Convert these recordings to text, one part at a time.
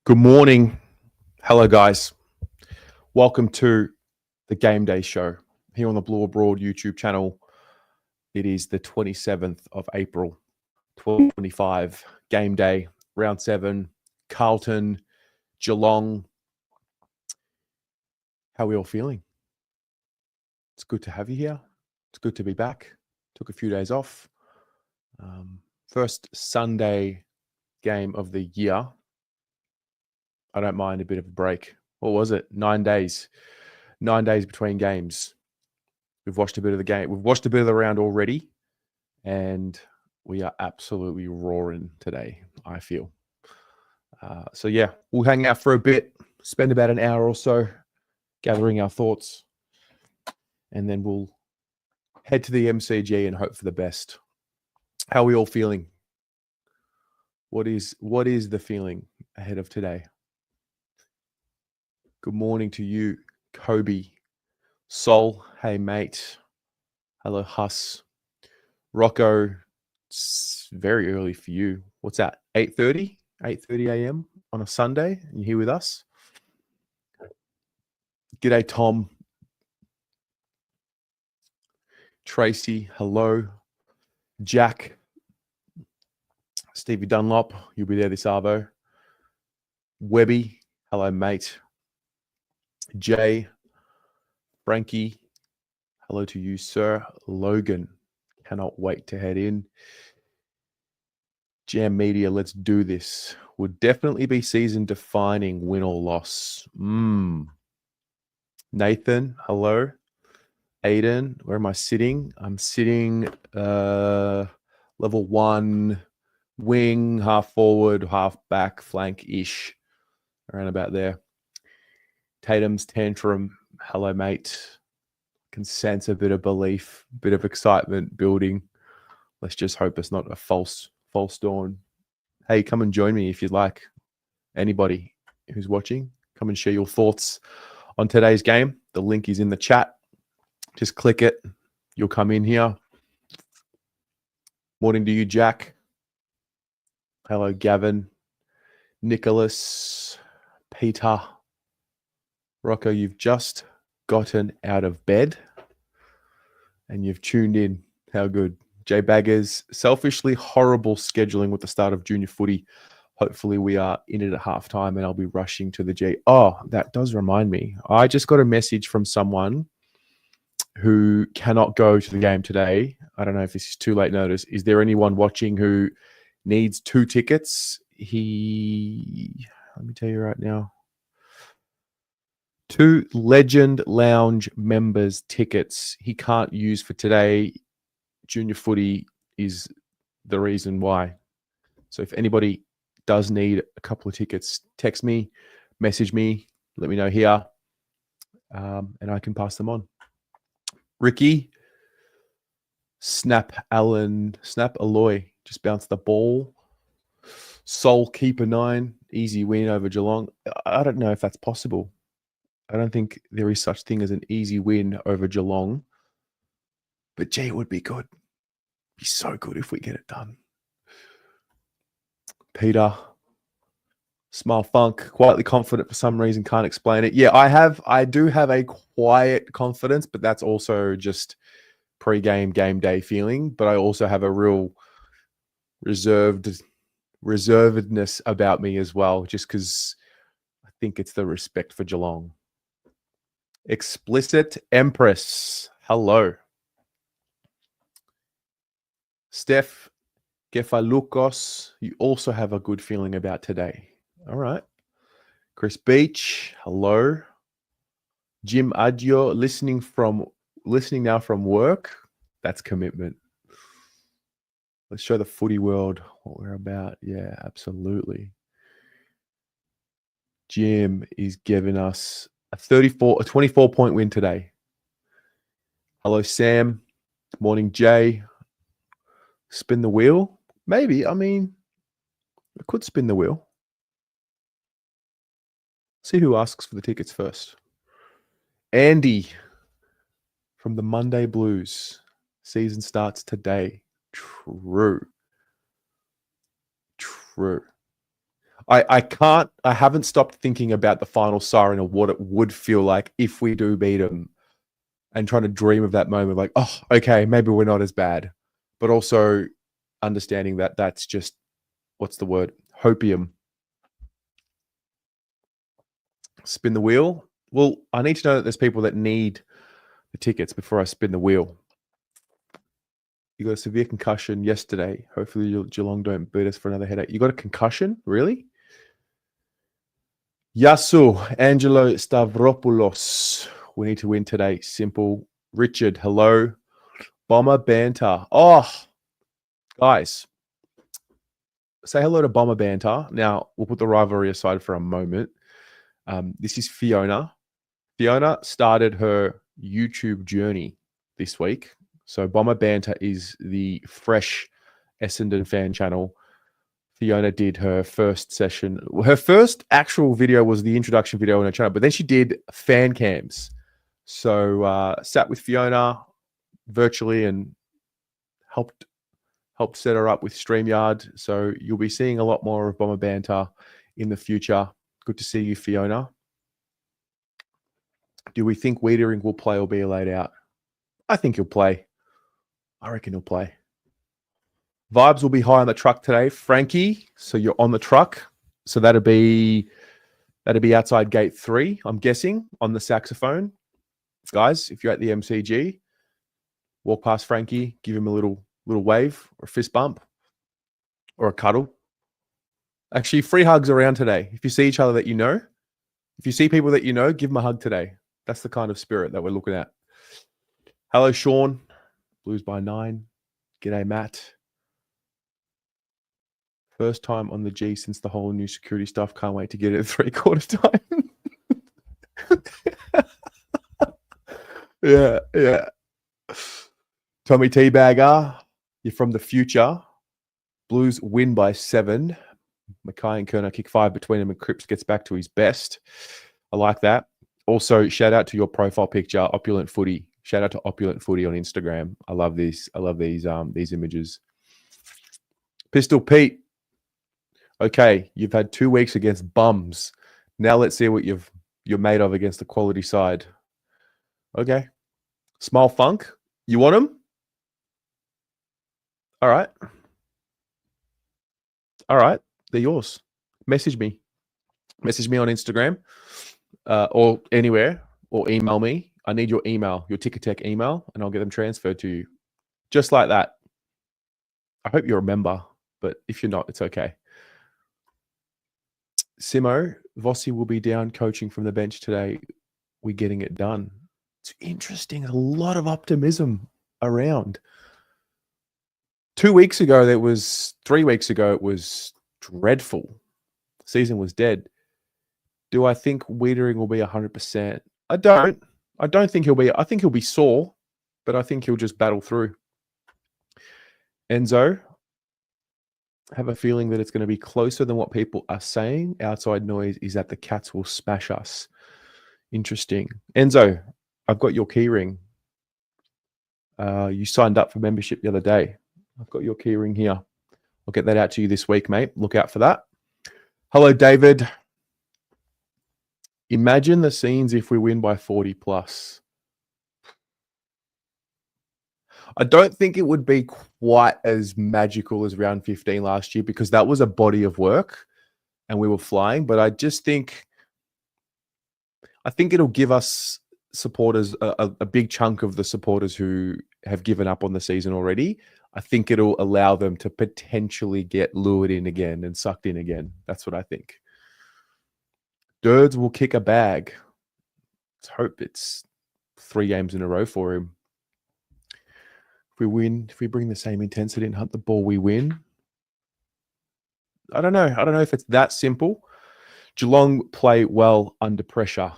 Good morning. Hello, guys. Welcome to the Game Day Show here on the Blue Abroad YouTube channel. It is the 27th of April, 2025. Game Day, Round 7, Carlton, Geelong. How are we all feeling? It's good to have you here. It's good to be back. Took a few days off. First Sunday game of the year. I don't mind a bit of a break. What was it? 9 days. 9 days between games. We've watched a bit of the game. We've watched a bit of the round already, and we are absolutely roaring today, I feel. So, yeah, we'll hang out for a bit, spend about an hour or so gathering our thoughts, and then we'll head to the MCG and hope for the best. How are we all feeling? What is the feeling ahead of today? Good morning to you, Kobe. Sol, hey mate. Hello, Huss. Rocco, it's very early for you. What's that? 8:30 a.m. on a Sunday, and you're here with us. G'day, Tom. Tracy, hello. Jack. Stevie Dunlop, you'll be there this arvo. Webby, hello, mate. Jay. Frankie, hello to you, sir. Logan, cannot wait to head in. Jam Media, let's do this. Would definitely be season defining, win or loss. Nathan, hello. Aiden, where am I sitting? I'm sitting level 1, wing, half forward, half back, flank-ish, around about there. Tatum's tantrum, hello, mate. Can sense a bit of belief, bit of excitement building. Let's just hope it's not a false dawn. Hey, come and join me if you'd like. Anybody who's watching, come and share your thoughts on today's game. The link is in the chat. Just click it. You'll come in here. Morning to you, Jack. Hello, Gavin. Nicholas. Peter. Rocco, you've just gotten out of bed and you've tuned in. How good. Jay Baggers, selfishly horrible scheduling with the start of junior footy. Hopefully we are in it at halftime and I'll be rushing to the G. Oh, that does remind me. I just got a message from someone who cannot go to the game today. I don't know if this is too late notice. Is there anyone watching who needs 2 tickets? Let me tell you right now. 2 Legend Lounge members tickets he can't use for today. Junior footy is the reason why. So if anybody does need a couple of tickets, text me, message me, let me know here, and I can pass them on. Ricky, Snap Aloy, just bounced the ball. Soul Keeper 9, easy win over Geelong. I don't know if that's possible. I don't think there is such thing as an easy win over Geelong. But gee, it would be good. It'd be so good if we get it done. Peter, Smile Funk, quietly confident for some reason, can't explain it. Yeah, I do have a quiet confidence, but that's also just pre-game game day feeling. But I also have a real reservedness about me as well, just because I think it's the respect for Geelong. Explicit Empress, hello. Steph Gefalukos, you also have a good feeling about today. All right. Chris Beach, hello. Jim Adio, listening now from work. That's commitment. Let's show the footy world what we're about. Yeah, absolutely. Jim is giving us a 24-point win today. Hello, Sam. Morning, Jay. Spin the wheel? Maybe. I mean, I could spin the wheel. See who asks for the tickets first. Andy from the Monday Blues. Season starts today. True. I haven't stopped thinking about the final siren or what it would feel like if we do beat them, and trying to dream of that moment, like, oh, okay, maybe we're not as bad, but also understanding that that's just, what's the word? Hopium. Spin the wheel. Well, I need to know that there's people that need the tickets before I spin the wheel. You got a severe concussion yesterday. Hopefully Geelong don't beat us for another headache. You got a concussion? Really? Yasu, Angelo Stavropoulos. We need to win today. Simple. Richard, hello. Bomber Banter. Oh, guys, say hello to Bomber Banter. Now, we'll put the rivalry aside for a moment. This is Fiona. Fiona started her YouTube journey this week. So Bomber Banter is the fresh Essendon fan channel. Fiona did her first session. Her first actual video was the introduction video on her channel, but then she did fan cams. So sat with Fiona virtually and helped set her up with StreamYard. So you'll be seeing a lot more of Bomber Banter in the future. Good to see you, Fiona. Do we think Wiedering will play or be laid out? I think he'll play. I reckon he'll play. Vibes will be high on the truck today, Frankie. So you're on the truck. So that'll be outside gate 3, I'm guessing, on the saxophone. Guys, if you're at the MCG, walk past Frankie, give him a little wave or a fist bump or a cuddle. Actually, free hugs around today. If you see each other that you know, if you see people that you know, give them a hug today. That's the kind of spirit that we're looking at. Hello, Sean. Blues by 9. G'day, Matt. First time on the G since the whole new security stuff. Can't wait to get it at 3/4 time. Yeah. Tommy Teabagger, you're from the future. Blues win by 7. Mackay and Kerner kick 5 between them, and Cripps gets back to his best. I like that. Also, shout out to your profile picture, Opulent Footy. Shout out to Opulent Footy on Instagram. I love this. I love these images. Pistol Pete. Okay, you've had 2 weeks against bums. Now let's see what you're made of against the quality side. Okay. Smile Funk. You want them? All right. They're yours. Message me. Message me on Instagram or anywhere, or email me. I need your email, your Ticketek email, and I'll get them transferred to you. Just like that. I hope you remember, but if you're not, it's okay. Simo, Vossi will be down coaching from the bench today. We're getting it done. It's interesting. A lot of optimism around. 3 weeks ago, it was dreadful. Season was dead. Do I think Wiedering will be 100%? I don't. I don't think he'll be. I think he'll be sore, but I think he'll just battle through. Enzo, have a feeling that it's going to be closer than what people are saying. Outside noise is that the Cats will smash us. Interesting. Enzo, I've got your keyring. You signed up for membership the other day. I've got your keyring here. I'll get that out to you this week, mate. Look out for that. Hello, David. Imagine the scenes if we win by 40 plus. I don't think it would be quite as magical as round 15 last year, because that was a body of work and we were flying. But I think it'll give us supporters, a big chunk of the supporters who have given up on the season already. I think it'll allow them to potentially get lured in again and sucked in again. That's what I think. Dirds will kick a bag. Let's hope it's 3 games in a row for him. If we win, if we bring the same intensity and hunt the ball, we win. I don't know. I don't know if it's that simple. Geelong play well under pressure.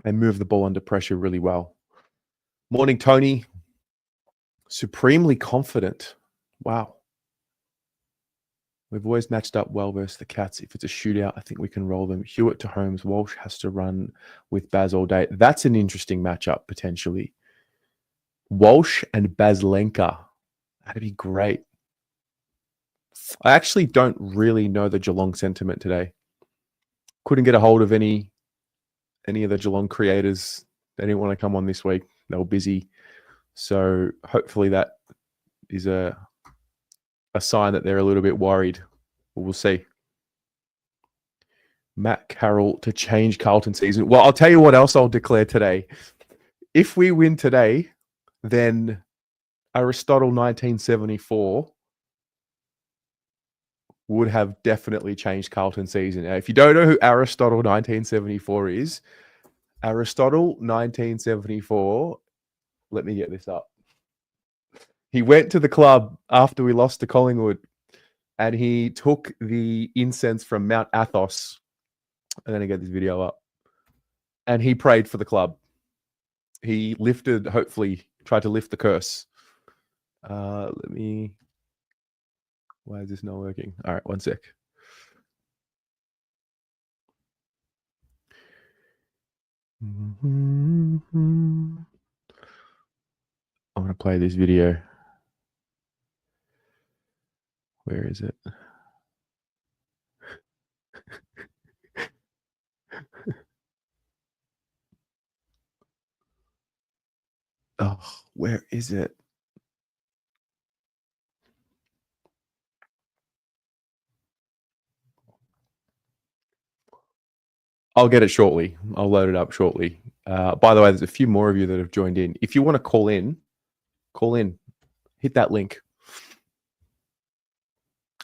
They move the ball under pressure really well. Morning, Tony. Supremely confident. Wow. We've always matched up well versus the Cats. If it's a shootout, I think we can roll them. Hewitt to Holmes. Walsh has to run with Baz all day. That's an interesting matchup, potentially. Walsh and Baslenka. That'd be great. I actually don't really know the Geelong sentiment today. Couldn't get a hold of any of the Geelong creators. They didn't want to come on this week. They were busy. So hopefully that is a sign that they're a little bit worried. We'll see. Matt Carroll to change Carlton season. Well, I'll tell you what else I'll declare today. If we win today, then Aristotle 1974 would have definitely changed Carlton season. Now, if you don't know who Aristotle 1974 is, Aristotle 1974, let me get this up. He went to the club after we lost to Collingwood and he took the incense from Mount Athos. I'm going to get this video up. And he prayed for the club. He hopefully tried to lift the curse. Let me... Why is this not working? All right, one sec. I'm going to play this video. Where is it? Oh, where is it? I'll get it shortly. I'll load it up shortly. By the way, there's a few more of you that have joined in. If you want to call in, hit that link.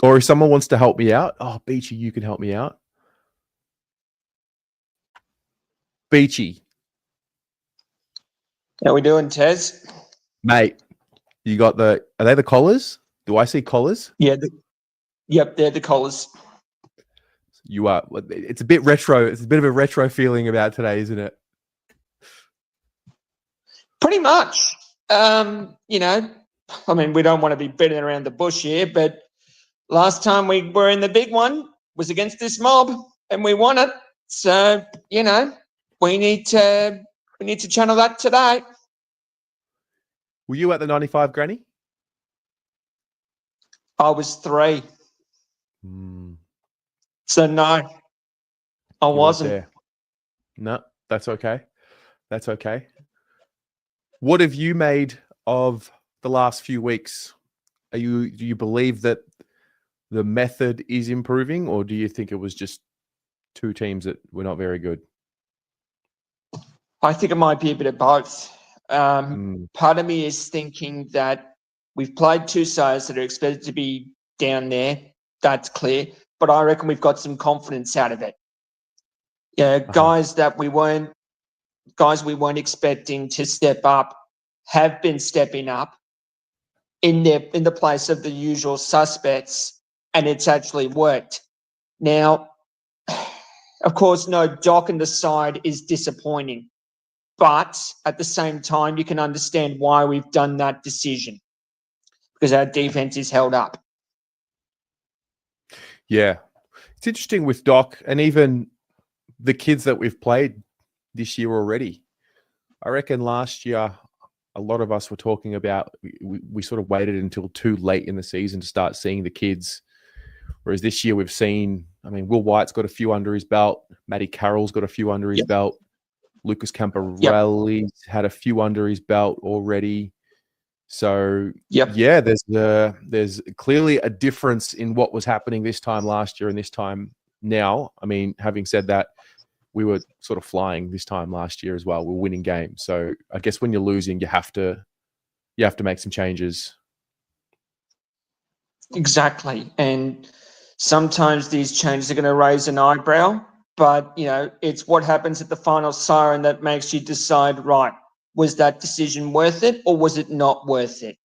Or if someone wants to help me out, Beachy, you can help me out. Beachy. How we doing, Tez? Mate, you got are they the collars? Do I see collars? Yeah. Yep, they're the collars. You are. It's a bit retro. It's a bit of a retro feeling about today, isn't it? Pretty much. We don't want to be beating around the bush here, but last time we were in the big one was against this mob and we won it. So, we need to channel that today. Were you at the 95 granny? I was 3. So no, I wasn't. There. No, that's okay. That's okay. What have you made of the last few weeks? Do you believe that the method is improving, or do you think it was just two teams that were not very good? I think it might be a bit of both. Part of me is thinking that we've played 2 sides that are expected to be down there. That's clear. But I reckon we've got some confidence out of it. Yeah, guys we weren't expecting to step up have been stepping up in the place of the usual suspects, and it's actually worked. Now, of course, no, Doc and the side is disappointing, but at the same time, you can understand why we've done that decision because our defense is held up. Yeah. It's interesting with Doc and even the kids that we've played this year already. I reckon last year, a lot of us were talking about, we sort of waited until too late in the season to start seeing the kids. Whereas this year we've seen, Will White's got a few under his belt. Matty Carroll's got a few under his belt. Lucas Camporelli's had a few under his belt already. So, yeah, there's clearly a difference in what was happening this time last year and this time now. Having said that, we were sort of flying this time last year as well. We're winning games. So I guess when you're losing, you have to make some changes. Exactly. And sometimes these changes are going to raise an eyebrow, but, it's what happens at the final siren that makes you decide, right, was that decision worth it or was it not worth it?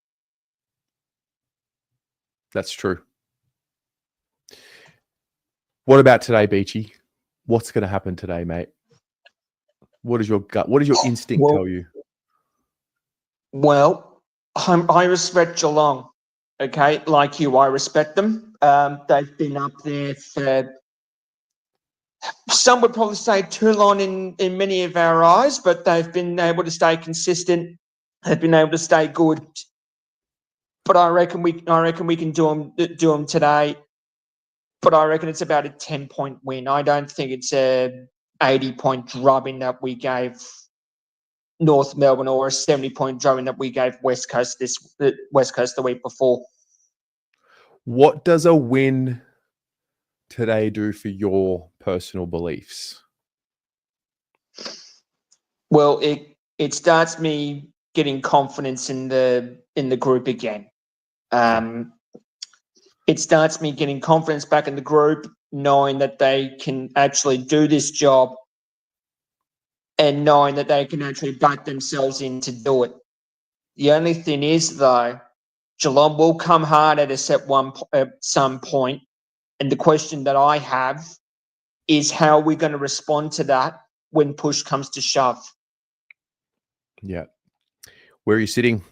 That's true. What about today, Beachy? What's going to happen today, mate? What is your gut? What does your instinct tell you? Well, I respect Geelong, okay? Like you, I respect them. They've been up there for, some would probably say too long in many of our eyes, but they've been able to stay consistent. They've been able to stay good. but I reckon we can do them today. But I reckon it's about a 10-point win. I don't think it's a 80-point drubbing that we gave North Melbourne or a 70-point drubbing that we gave West Coast the week before. What does a win today do for your personal beliefs? Well, it starts me getting confidence in the group again. It starts me getting confidence back in the group, knowing that they can actually do this job and knowing that they can actually back themselves in to do it. The only thing is, though, Geelong will come hard at us at some point. And the question that I have is how are we going to respond to that when push comes to shove? Yeah. Where are you sitting?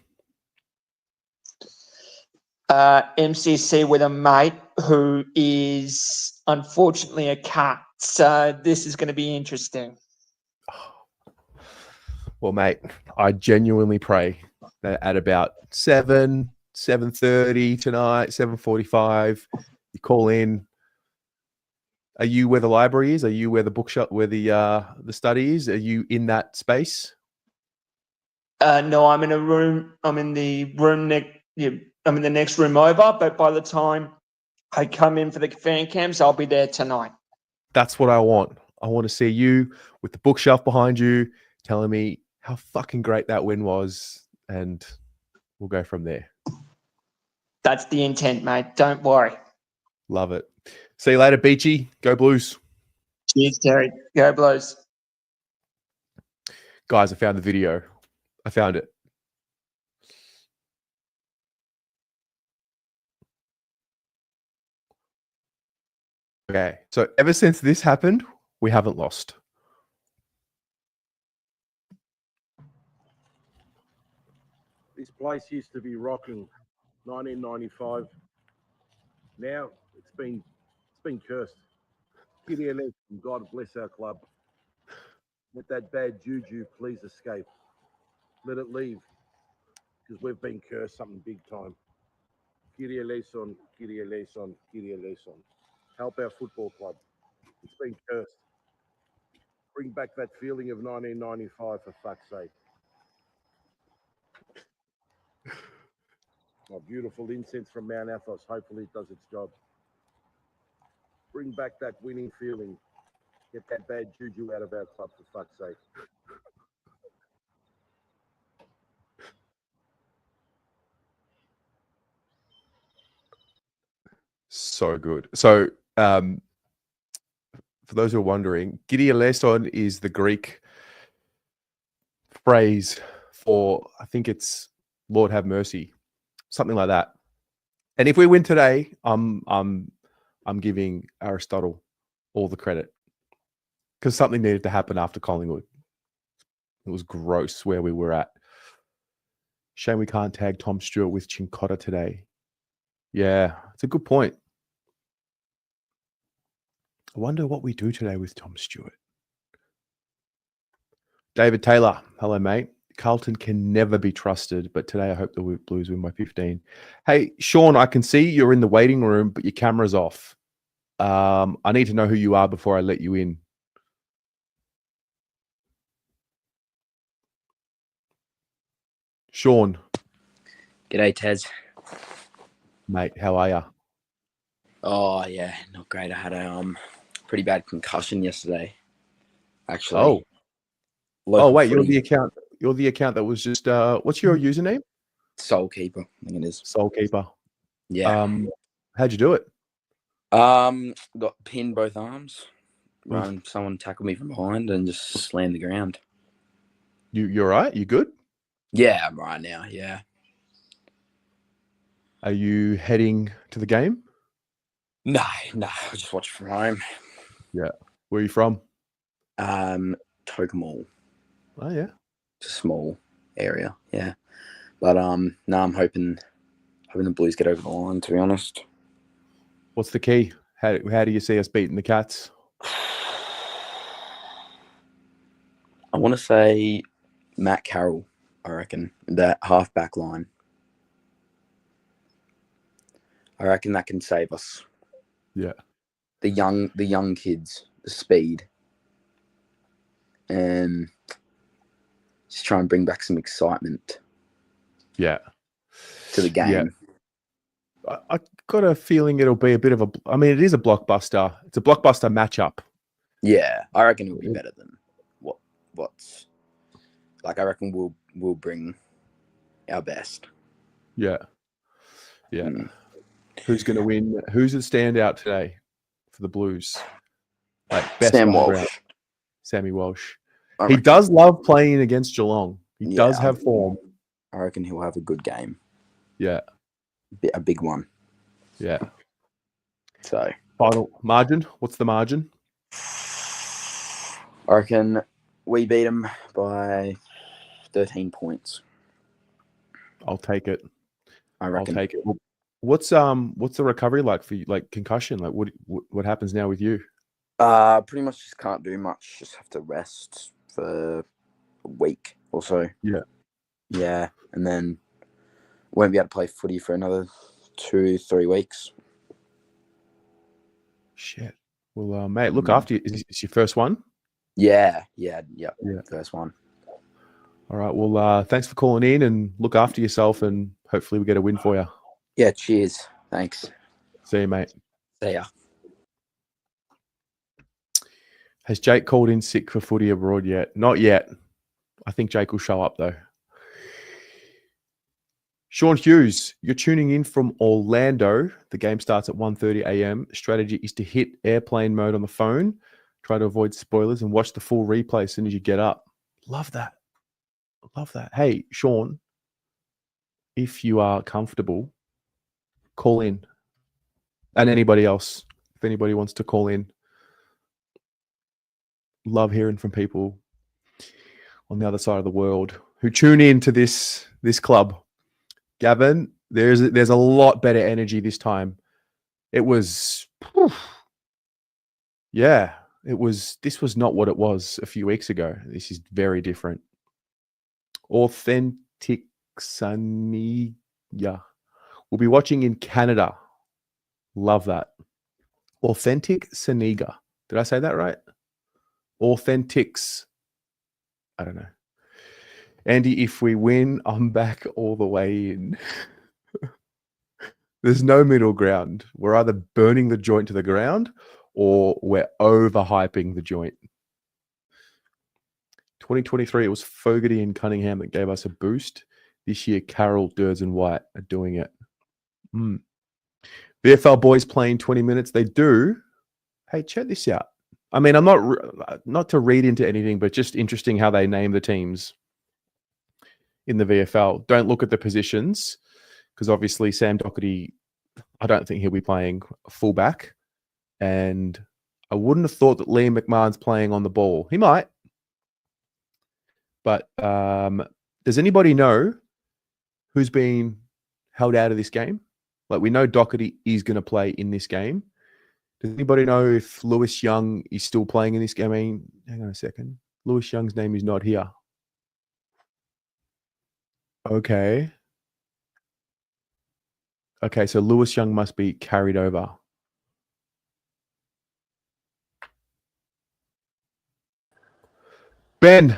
MCC with a mate who is unfortunately a cat. So this is going to be interesting. Well, mate, I genuinely pray that at about 7:30 tonight, 7:45, you call in. Are you where the library is? Are you where the bookshop, where the study is? Are you in that space? No, I'm in a room. I'm in the room next. Yeah, I'm in the next room over. But by the time I come in for the fan cams, I'll be there tonight. That's what I want. I want to see you with the bookshelf behind you, telling me how fucking great that win was, and we'll go from there. That's the intent, mate. Don't worry. Love it. See you later, Beachy. Go Blues. Cheers, Terry. Go Blues. Guys, I found the video. I found it. Okay, so ever since this happened, we haven't lost. This place used to be rocking, 1995. Now it's been cursed. Kitty and God bless our club. Let that bad juju please escape. Let it leave, because we've been cursed something big time. Kitty eleison, Kitty eleison, Kitty eleison. Help our football club. It's been cursed. Bring back that feeling of 1995 for fuck's sake. My beautiful incense from Mount Athos. Hopefully it does its job. Bring back that winning feeling. Get that bad juju out of our club for fuck's sake. So good. So, for those who are wondering, Giddy eleison is the Greek phrase for, I think it's Lord have mercy, something like that. And if we win today, I'm giving Aristotle all the credit, because something needed to happen after Collingwood. It was gross where we were at. Shame we can't tag Tom Stewart with Chincotta today. Yeah, it's a good point. I wonder what we do today with Tom Stewart. David Taylor, hello, mate. Carlton can never be trusted, but today I hope the Blues win by 15. Hey, Sean, I can see you're in the waiting room, but your camera's off. I need to know who you are before I let you in. Sean. G'day, Tez. Mate, how are you? Oh, yeah, not great. I had a pretty bad concussion yesterday, actually. Oh, Local wait, footy. you're the account that was just, what's your username? Soul Keeper, I think it is. Soulkeeper. Yeah. How'd you do it? Got pinned both arms. Someone tackled me from behind and just slammed the ground. You're right? You good? Yeah, I'm right now, yeah. Are you heading to the game? No, I'll just watch from home. Yeah. Where are you from? Tokemall. Oh, yeah. It's a small area, yeah. But no, I'm hoping the Blues get over the line, to be honest. What's the key? How do you see us beating the Cats? I want to say Matt Carroll, I reckon, that half-back line. I reckon that can save us. Yeah. The young kids, the speed, and just try and bring back some excitement Yeah. to the game. Yeah. I got a feeling it'll be a bit of a. I mean, it is a blockbuster. It's a blockbuster matchup. Yeah, I reckon it'll be better than what's like. I reckon we'll bring our best. Yeah. Yeah. Mm. Who's going to win? Who's the standout today for the Blues? Like best Sam run Walsh. ground. Sammy Walsh. I He reckon- does love playing against Geelong. He Yeah, does have form. I reckon he'll have a good game. Yeah. A big one. Yeah. So Final margin. What's the margin? I reckon we beat them by 13 points. I'll take it. I reckon. I'll take it. What's the recovery like for you? Like concussion? Like what happens now with you? Pretty much just can't do much. Just have to rest for a week or so. Yeah. Yeah, and then won't be able to play footy for another 2-3 weeks. Shit. Well, mate, look after you. Is this your first one? Yeah. First one. All right. Well, thanks for calling in and look after yourself, and hopefully we get a win for you. Yeah, cheers. Thanks. See you, mate. See ya. Has Jake called in sick for footy abroad yet? Not yet. I think Jake will show up though. Sean Hughes, you're tuning in from Orlando. The game starts at 1:30 a.m. Strategy is to hit airplane mode on the phone, try to avoid spoilers, and watch the full replay as soon as you get up. Love that. Love that. Hey, Sean, if you are comfortable, call in. And anybody else, if anybody wants to call in. Love hearing from people on the other side of the world who tune in to this club. Gavin, there's a lot better energy this time. It was, yeah, it was. This was not what it was a few weeks ago. This is very different. Authentic Sunny, yeah. We'll be watching in Canada. Love that. Authentic Saniga. Did I say that right? Authentics. I don't know. Andy, if we win, I'm back all the way in. There's no middle ground. We're either burning the joint to the ground or we're overhyping the joint. 2023, it was Fogarty and Cunningham that gave us a boost. This year, Carroll, Durds and White are doing it. VFL boys playing 20 minutes. They do. Hey, check this out. I mean, I'm not to read into anything, but just interesting how they name the teams in the VFL. Don't look at the positions because obviously Sam Doherty, I don't think he'll be playing fullback. And I wouldn't have thought that Liam McMahon's playing on the ball. He might. But does anybody know who's been held out of this game? Like we know Doherty is going to play in this game. Does anybody know if Lewis Young is still playing in this game? I mean, hang on a second. Lewis Young's name is not here. Okay. Okay, so Lewis Young must be carried over. Ben.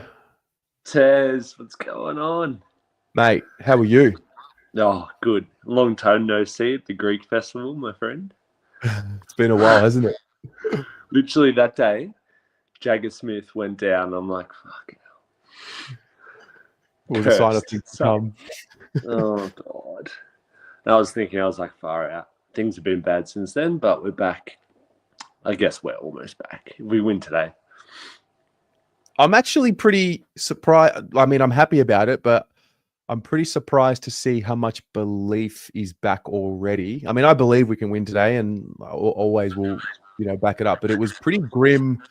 Tez, what's going on? Mate, how are you? Oh, good. Long time no see at the Greek festival, my friend. It's been a while, hasn't it? Literally that day, Jagger Smith went down. I'm like, fuck. It was a sign of things to come. Oh, God. And I was thinking, I was like, far out. Things have been bad since then, but we're back. I guess we're almost back. If we win today. I'm actually pretty surprised. I mean, I'm happy about it, but I'm pretty surprised to see how much belief is back already. I mean, I believe we can win today and I always will, back it up. But it was pretty grim.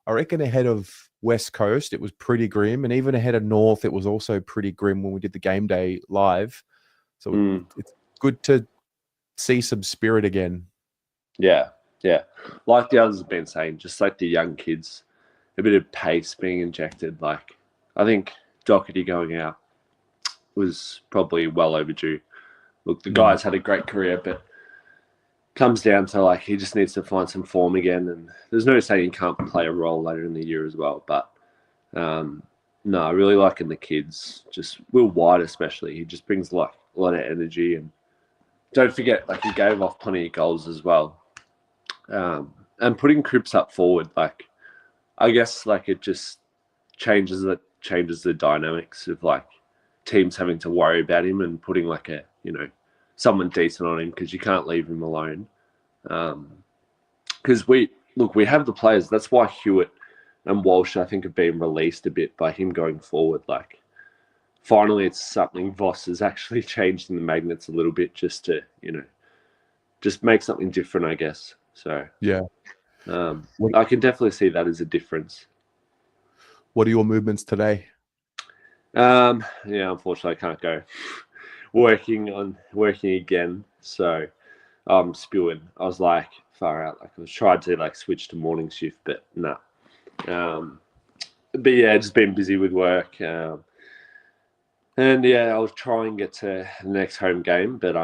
I reckon ahead of West Coast, it was pretty grim. And even ahead of North, it was also pretty grim when we did the game day live. So it's good to see some spirit again. Yeah. Like the others have been saying, just like the young kids, a bit of pace being injected. Like, I think Doherty going out was probably well overdue. Look, the guy's had a great career, but comes down to like he just needs to find some form again. And there's no saying he can't play a role later in the year as well. But no, I really liking the kids. Just Will White especially. He just brings like a lot of energy, and don't forget like he gave off plenty of goals as well. And putting Cripps up forward, like I guess like it just changes the dynamics of like teams having to worry about him and putting like a someone decent on him, because you can't leave him alone. Because we have the players. That's why Hewitt and Walsh, I think, have been released a bit by him going forward. Like, finally, it's something Voss has actually changed in the Magnets a little bit, just to just make something different, I guess. So Yeah. I can definitely see that as a difference. What are your movements today? Yeah, unfortunately, I can't go. Working again, so I'm spewing. I was like far out. Like I was trying to like switch to morning shift, but no. But yeah, just been busy with work. And yeah, I'll try and get to the next home game, but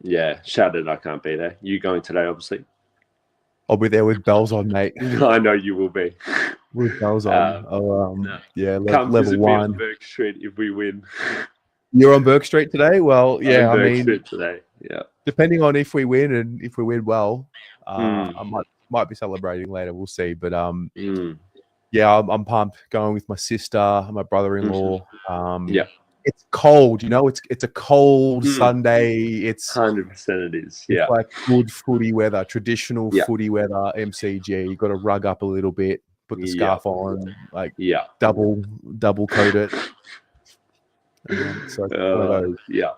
yeah, shattered. I can't be there. You going today, obviously? I'll be there with bells on, mate. I know you will be. With bells on. No. Yeah, Come level visit 1. me on Burke Street if we win. You're on Burke Street today? Well, yeah, On I Burke mean, Street today. Yeah. depending on if we win and if we win well, Mm. I might be celebrating later. We'll see. But Mm. yeah, I'm pumped. Going with my sister, my brother-in-law. Yeah. It's cold, it's a cold Sunday. It's 100% it is. Yeah. It's like good footy weather, traditional Yeah. footy weather, MCG. You got to rug up a little bit, put the scarf on, like double coat it. So it's one of those. Yeah.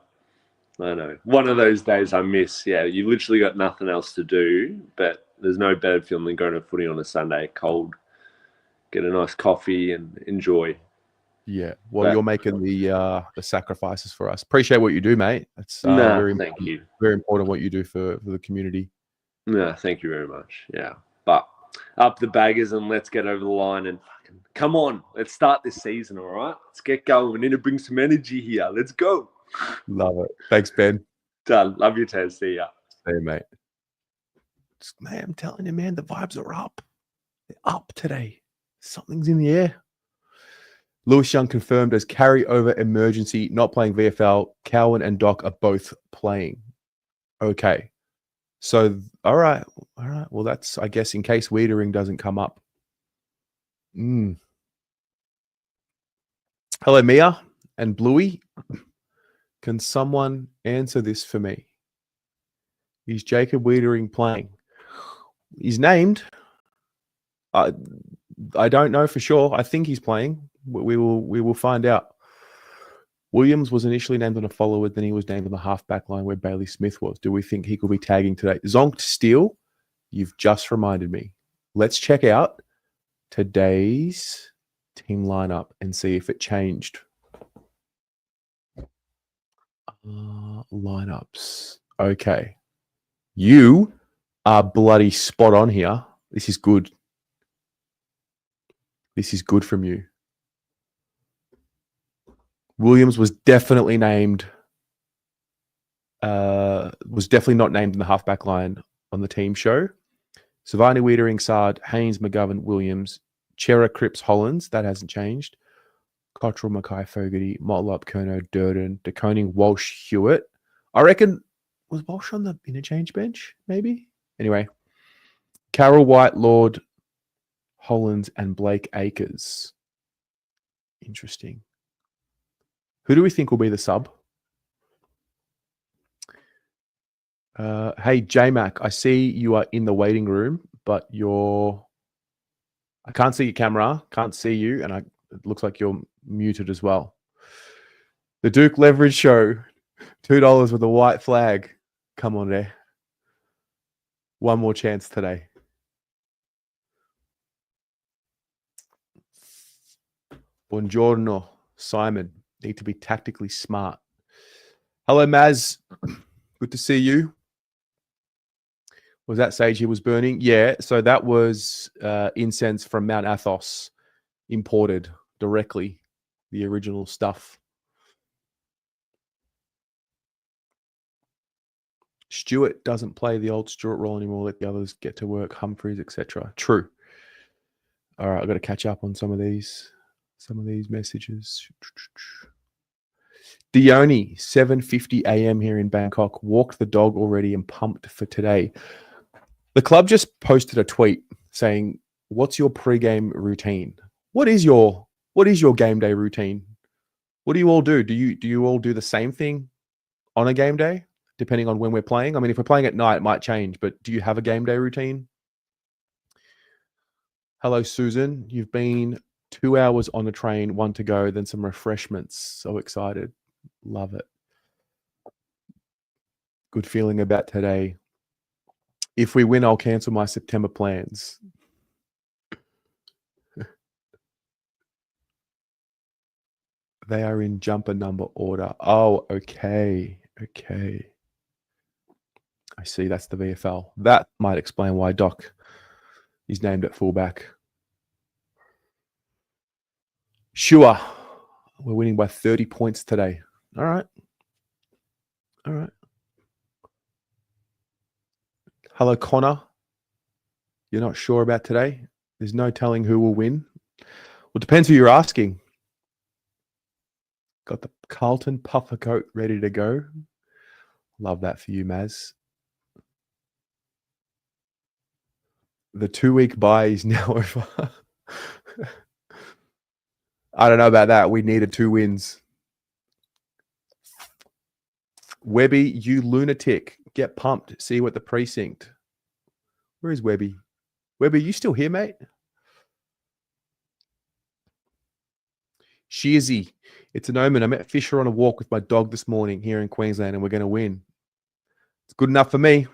I know. One of those days I miss. Yeah, you literally got nothing else to do, but there's no better feeling than going to footy on a Sunday, cold, get a nice coffee and enjoy. Yeah. Well, you're making the sacrifices for us. Appreciate what you do, mate. It's very important what you do for the community. No, thank you very much. Yeah. But up the baggers and let's get over the line and come on. Let's start this season, all right? Let's get going. We need to bring some energy here. Let's go. Love it. Thanks, Ben. Done. Love you, Taz. See ya. Hey, mate. Man, I'm telling you, man, the vibes are up. They're up today. Something's in the air. Lewis Young confirmed as carryover emergency, not playing VFL. Cowan and Doc are both playing. Okay. So, all right. Well, that's, I guess, in case Wiedering doesn't come up. Hello, Mia and Bluey. Can someone answer this for me? Is Jacob Wiedering playing? He's named. I don't know for sure. I think he's playing. We will find out. Williams was initially named on a follower, then he was named on the half-back line where Bailey Smith was. Do we think he could be tagging today? Zonk Steele, you've just reminded me. Let's check out today's team lineup and see if it changed. Lineups. Okay. You are bloody spot on here. This is good. This is good from you. Williams was definitely named. Was definitely not named in the halfback line on the team show. Savani, Wiedering, Sard, Haynes, McGovern, Williams, Chera, Cripps, Hollins. That hasn't changed. Cottrell, Mackay, Fogarty, Motlop, Kerno, Durden, DeConing, Walsh, Hewitt. I reckon, was Walsh on the interchange bench? Maybe. Anyway, Carroll, White, Lord, Hollins, and Blake Acres. Interesting. Who do we think will be the sub? Hey, J-Mac, I see you are in the waiting room, but I can't see your camera, can't see you, and it looks like you're muted as well. The Duke Leverage Show, $2 with a white flag. Come on there. One more chance today. Buongiorno, Simon. Need to be tactically smart. Hello, Maz. Good to see you. Was that sage he was burning? Yeah, so that was incense from Mount Athos, imported directly, the original stuff. Stewart doesn't play the old Stewart role anymore. Let the others get to work. Humphreys, etc. True. All right, I've got to catch up on some of these messages. Dione, 7:50 a.m. here in Bangkok. Walked the dog already and pumped for today. The club just posted a tweet saying, "What's your pre-game routine? What is your game day routine? What do you all do? Do you all do the same thing on a game day, depending on when we're playing? I mean, if we're playing at night, it might change, but do you have a game day routine?" Hello, Susan. You've been 2 hours on the train, 1 to go, then some refreshments. So excited. Love it. Good feeling about today. If we win, I'll cancel my September plans. They are in jumper number order. Oh, okay. Okay. I see. That's the VFL. That might explain why Doc is named at fullback. Sure. We're winning by 30 points today. All right. All right. Hello, Connor. You're not sure about today? There's no telling who will win. Well, it depends who you're asking. Got the Carlton puffer coat ready to go. Love that for you, Maz. The 2-week bye is now over. I don't know about that. We needed 2 wins. Webby, you lunatic. Get pumped. See you at the precinct. Where is Webby? Webby, you still here, mate? Shearsy. It's an omen. I met Fisher on a walk with my dog this morning here in Queensland, and we're going to win. It's good enough for me.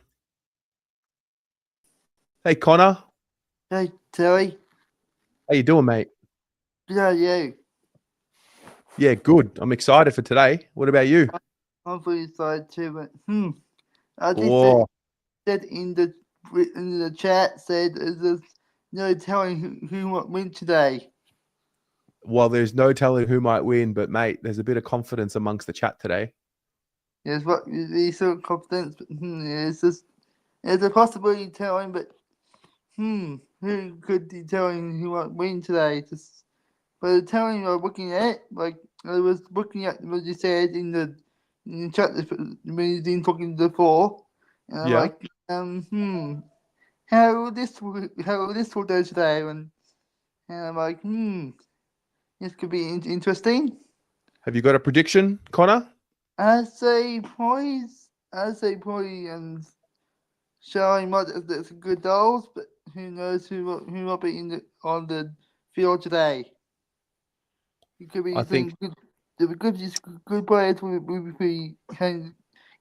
Hey, Connor. Hey, Terry. How you doing, mate? Yeah, you. Yeah, good. I'm excited for today. What about you? I'm pretty excited too, but I just Oh, said in the chat said there's no telling who might win today. well, there's no telling who might win, but mate, there's a bit of confidence amongst the chat today. There's what these sort of confidence, but it's just there's a possibility telling, but who could be telling who might win today? Just but the telling I'm looking at, like I was looking at what you said in the chat when you've been talking before, and I'm Yeah. like, how will this will go today? And I'm like, this could be interesting. Have you got a prediction, Connor? I'd say probably, and Charlie might have some good goals, but who knows who will be on the field today? It could be I think good players will be came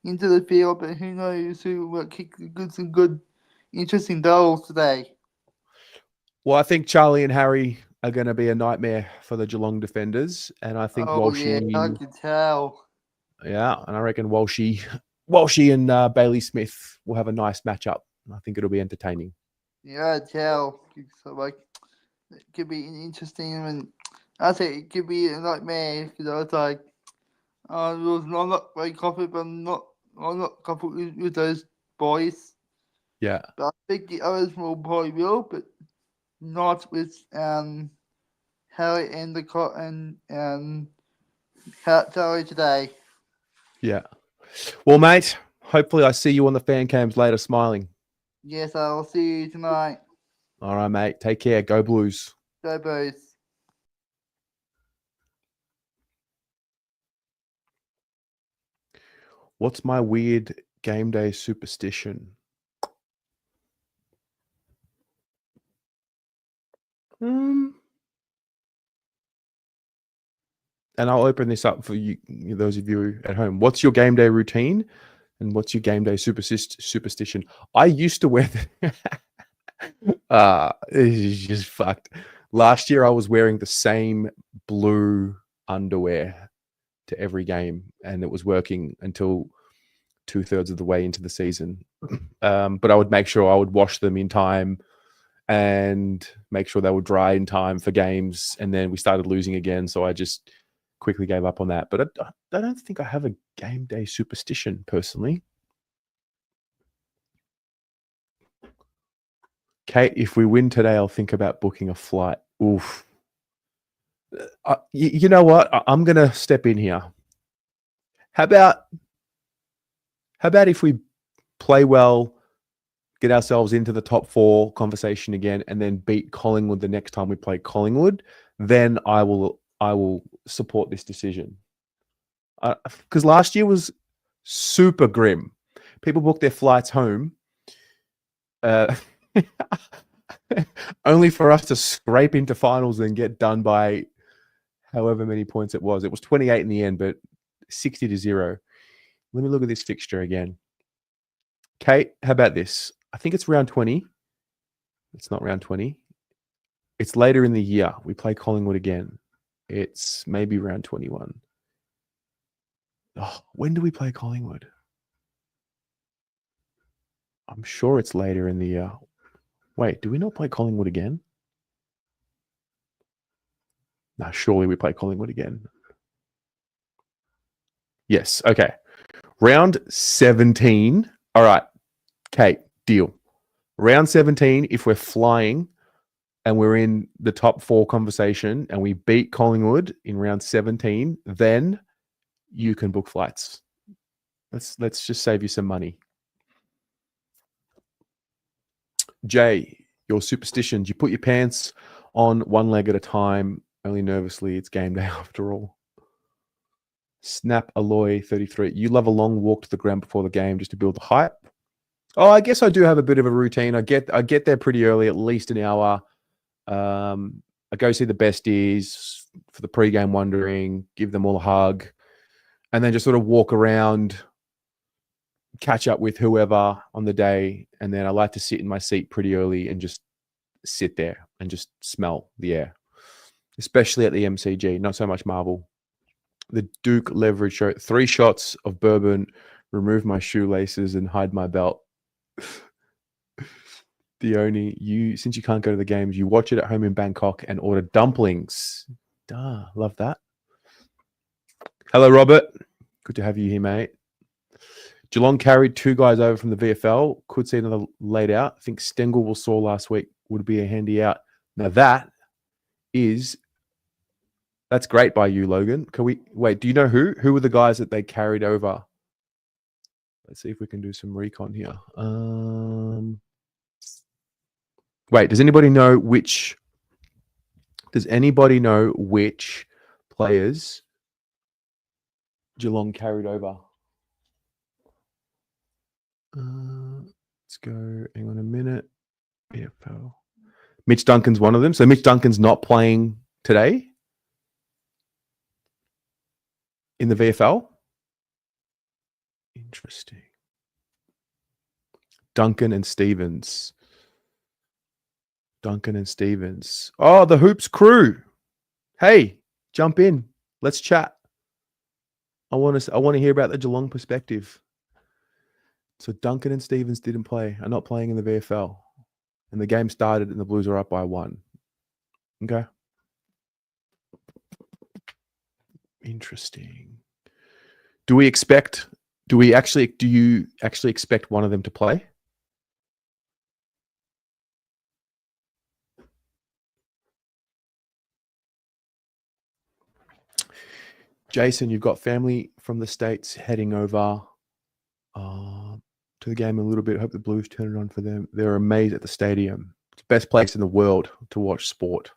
into the field, but who knows who will kick some good, interesting goals today. Well, I think Charlie and Harry are going to be a nightmare for the Geelong defenders, and I think Walshy, yeah, I can tell. yeah, and I reckon Walshy and Bailey Smith will have a nice matchup. I think it'll be entertaining. Yeah, I tell. So like, it could be interesting, and I think it could be a nightmare because I was like, I'm not very confident, but I'm not confident with those boys. Yeah, But I think the others will probably will, but not with Harry and Charlie today. yeah. Well, mate, hopefully I see you on the fan cams later smiling. Yes, I'll see you tonight. All right, mate. Take care. Go Blues. Go Blues. What's my weird game day superstition? And I'll open this up for you, those of you at home. What's your game day routine? And what's your game day superstition? I used to wear it's just fucked. Last year I was wearing the same blue underwear to every game, and it was working until 2/3 of the way into the season. But I would make sure I would wash them in time and make sure they were dry in time for games. And then we started losing again, so I just quickly gave up on that. But I don't think I have a game day superstition personally. Kate, if we win today, I'll think about booking a flight. Oof. You know what? I'm going to step in here. How about if we play well, get ourselves into the top 4 conversation again, and then beat Collingwood the next time we play Collingwood? Then I will support this decision. Because last year was super grim. People booked their flights home, only for us to scrape into finals and get done by however many points it was. It was 28 in the end, but 60-0. Let me look at this fixture again. Kate, how about this? I think it's round 20. It's not round 20. It's later in the year. We play Collingwood again. It's maybe round 21. Oh, when do we play Collingwood? I'm sure it's later in the year. Wait, do we not play Collingwood again? No, surely we play Collingwood again. Yes, okay. Round 17. All right, Kate, deal. Round 17, if we're flying and we're in the top 4 conversation and we beat Collingwood in round 17, then you can book flights. Let's just save you some money. Jay, your superstitions. You put your pants on one leg at a time, only nervously. It's game day after all. Snap Alloy 33. You love a long walk to the ground before the game just to build the hype. Oh, I guess I do have a bit of a routine. I get there pretty early, at least an hour. I go see the besties for the pre-game wondering, give them all a hug, and then just sort of walk around, catch up with whoever on the day, and then I like to sit in my seat pretty early and just sit there and just smell the air, especially at the MCG, not so much Marvel. The Duke Leverage Show, 3 shots of bourbon, remove my shoelaces and hide my belt. Since you can't go to the games, you watch it at home in Bangkok and order dumplings. Duh, love that. Hello, Robert. Good to have you here, mate. Geelong carried 2 guys over from the VFL. Could see another laid out. I think Stengel was sore last week. Would be a handy out. Now that's great by you, Logan. Can we wait? Do you know who? Who were the guys that they carried over? Let's see if we can do some recon here. Wait, does anybody know which players Geelong carried over? Let's go. Hang on a minute. AFL. Mitch Duncan's one of them. So Mitch Duncan's not playing today in the VFL. Interesting. Duncan and Stevens. Oh, the Hoops crew. Hey, jump in. Let's chat. I want to hear about the Geelong perspective. So Duncan and Stevens didn't play, are not playing in the VFL. And the game started and the Blues are up by 1. Okay. Interesting. Do you actually expect one of them to play? Jason, you've got family from the States heading over to the game a little bit. I hope the Blues turn it on for them. They're amazed at the stadium. It's the best place in the world to watch sport.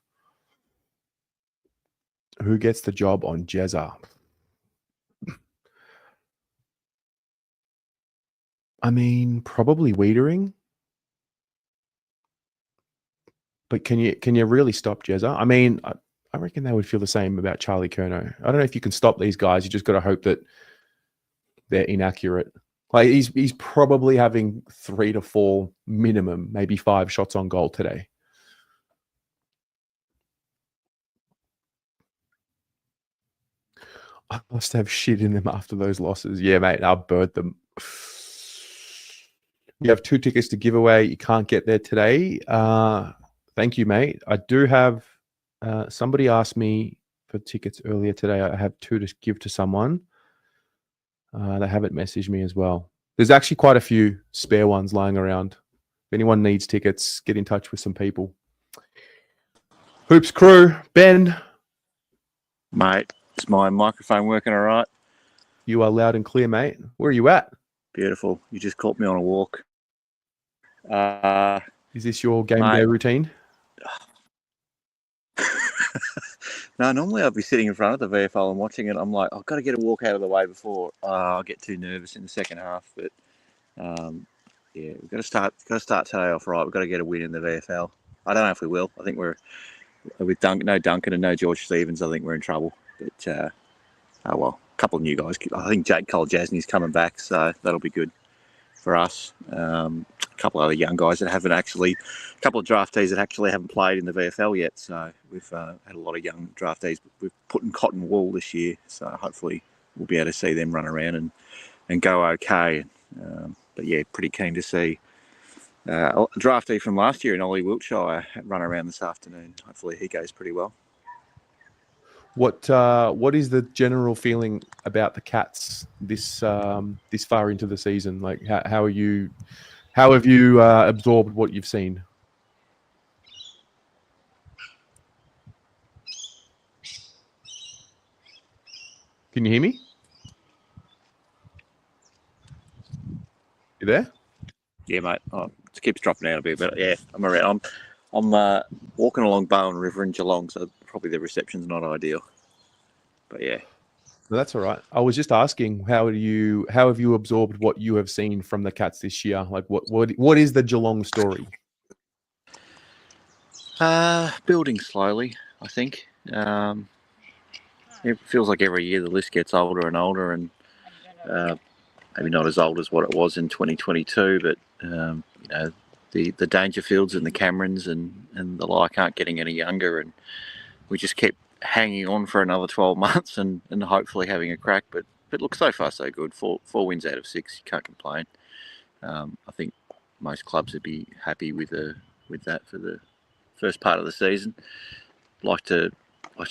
Who gets the job on Jezza? I mean, probably Wiedering. But can you really stop Jezza? I mean, I reckon they would feel the same about Charlie Curnow. I don't know if you can stop these guys. You just got to hope that they're inaccurate. Like he's probably having 3 to 4 minimum, maybe 5 shots on goal today. I must have shit in them after those losses. Yeah, mate, I'll bird them. You have 2 tickets to give away. You can't get there today. Thank you, mate. I do have somebody asked me for tickets earlier today. I have 2 to give to someone. They haven't messaged me as well. There's actually quite a few spare ones lying around. If anyone needs tickets, get in touch with some people. Hoops crew, Ben, Mate, is my microphone working all right? you are loud and clear, mate. Where are you at? Beautiful. You just caught me on a walk. Is this your game Mate. day routine? No, normally I'd be sitting in front of the VFL and watching it. I'm like, I've got to get a walk out of the way before I'll get too nervous in the second half. But yeah, we've got to start today off right. We've got to get a win in the VFL. I don't know if we will. I think we're with no Duncan and no George Stevens. I think we're in trouble. But oh well, a couple of new guys. I think Jake Cole-Jasney's coming back, so that'll be good for us. A couple of other young guys that haven't actually, a couple of draftees that actually haven't played in the VFL yet. So we've had a lot of young draftees. We've put in cotton wool this year, so hopefully we'll be able to see them run around and go okay. But yeah, pretty keen to see a draftee from last year in Ollie Wiltshire run around this afternoon. Hopefully he goes pretty well. What is the general feeling about the Cats this far into the season? Like, how have you absorbed what you've seen? Can you hear me? You there? Yeah, mate. Oh, it keeps dropping out a bit, but yeah, I'm around. I'm walking along Bowen River in Geelong, so probably the reception's not ideal. But yeah. No, that's all right. I was just asking, how have you absorbed what you have seen from the Cats this year? Like, what is the Geelong story? Building slowly, I think. It feels like every year the list gets older and older, and maybe not as old as what it was in 2022, but the Dangerfields and the Camerons and the like aren't getting any younger, and we just kept hanging on for another 12 months and hopefully having a crack. But look, so far so good. Four wins out of 6, you can't complain. I think most clubs would be happy with that for the first part of the season. Like to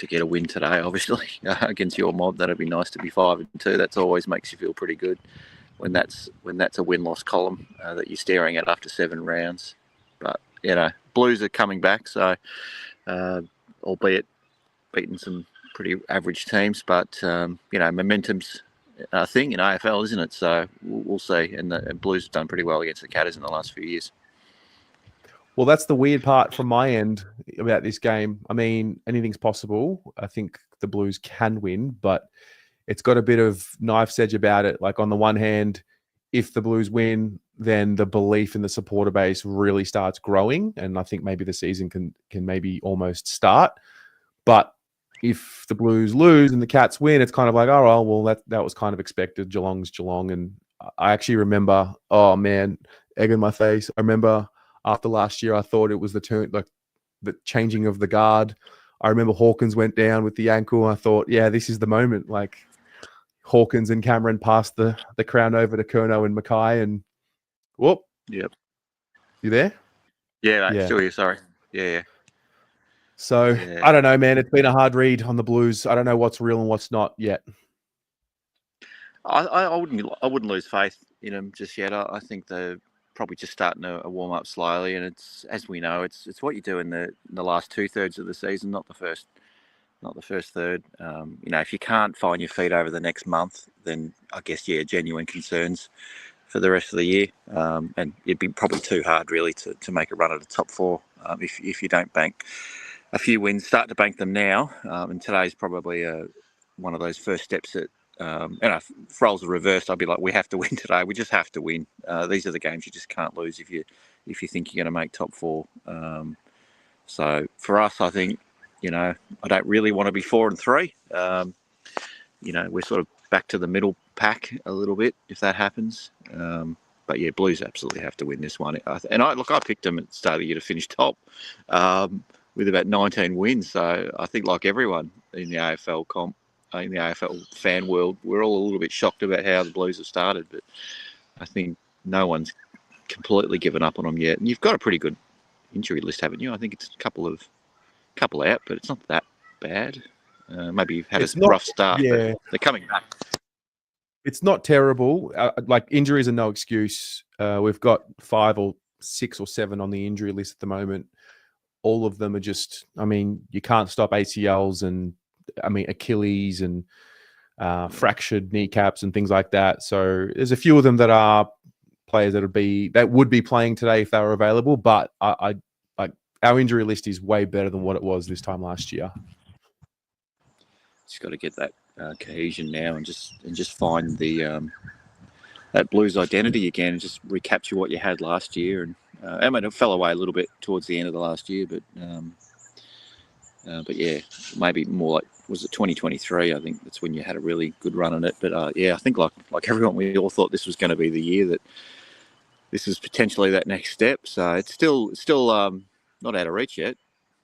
get a win today, obviously, against your mob. That'd be nice to be 5-2. That's always makes you feel pretty good when that's a win-loss column that you're staring at after 7 rounds. But Blues are coming back, so albeit beating some pretty average teams, but momentum's a thing in AFL, isn't it? So we'll see. And the Blues have done pretty well against the Catters in the last few years. Well, that's the weird part from my end about this game. I mean, anything's possible. I think the Blues can win, but it's got a bit of knife's edge about it. Like, on the one hand, if the Blues win, then the belief in the supporter base really starts growing, and I think maybe the season can maybe almost start. But if the Blues lose and the Cats win, it's kind of like, oh, well, that was kind of expected. Geelong's Geelong. And I actually remember, oh man, egg in my face. I remember after last year, I thought it was the turn, like the changing of the guard. I remember Hawkins went down with the ankle. I thought, yeah, this is the moment. Like, Hawkins and Cameron passed the crown over to Curnow and Mackay, and whoop. Yep. You there? Yeah, mate, still here. Sorry. Yeah. So I don't know, man. It's been a hard read on the Blues. I don't know what's real and what's not yet. I wouldn't lose faith in them just yet. I think they're probably just starting to warm up slowly, and it's, as we know, it's what you do in the last 2/3 of the season, not the first third. If you can't find your feet over the next month, then I guess genuine concerns for the rest of the year. And it'd be probably too hard really to make a run at the top 4 if you don't bank a few wins. Start to bank them now, and today's probably one of those first steps that. If roles are reversed, I'd be like, we have to win today. We just have to win. These are the games you just can't lose if you think you're going to make top 4. So for us, I think, I don't really want to be 4-3. We're sort of back to the middle pack a little bit if that happens. But yeah, Blues absolutely have to win this one. I picked them at the start of the year to finish top with about 19 wins. So I think, like everyone in the AFL comp, in the AFL fan world, we're all a little bit shocked about how the Blues have started, but I think no one's completely given up on them yet. And you've got a pretty good injury list, haven't you? I think it's a couple out, but it's not that bad. Maybe you've had a rough start, but they're coming back. It's not terrible. Like, injuries are no excuse. We've got 5 or 6 or 7 on the injury list at the moment. All of them are just, I mean, you can't stop ACLs and, I mean, Achilles and fractured kneecaps and things like that. So there's a few of them that are players that would be playing today if they were available. But I like our injury list is way better than what it was this time last year. Just got to get that cohesion now and just find the that Blues identity again and just recapture what you had last year. And I mean, it fell away a little bit towards the end of the last year, but yeah, maybe more like, was it 2023? I think that's when you had a really good run on it. But yeah, I think like everyone, we all thought this was going to be the year that this was potentially that next step. So it's still not out of reach yet.